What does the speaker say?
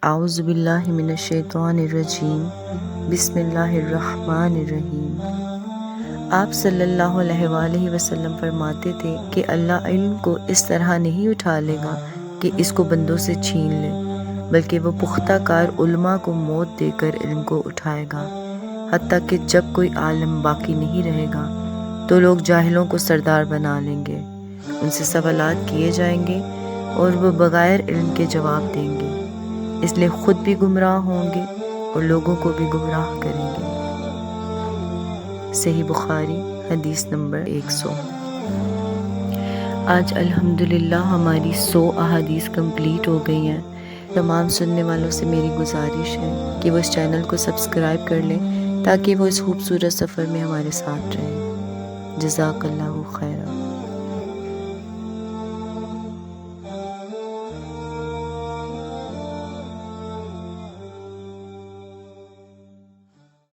اعوذ باللہ من الشیطان الرجیم بسم اللہ الرحمن الرحیم۔ آپ صلی اللہ علیہ وآلہ وسلم فرماتے تھے کہ اللہ علم کو اس طرح نہیں اٹھا لے گا کہ اس کو بندوں سے چھین لے، بلکہ وہ پختہ کار علماء کو موت دے کر علم کو اٹھائے گا، حتیٰ کہ جب کوئی عالم باقی نہیں رہے گا تو لوگ جاہلوں کو سردار بنا لیں گے، ان سے سوالات کیے جائیں گے اور وہ بغیر علم کے جواب دیں گے، اس لیے خود بھی گمراہ ہوں گے اور لوگوں کو بھی گمراہ کریں گے۔ صحیح بخاری حدیث نمبر 100۔ آج الحمدللہ ہماری 100 احادیث کمپلیٹ ہو گئی ہیں۔ تمام سننے والوں سے میری گزارش ہے کہ وہ اس چینل کو سبسکرائب کر لیں تاکہ وہ اس خوبصورت سفر میں ہمارے ساتھ رہیں۔ جزاک اللہ خیرا۔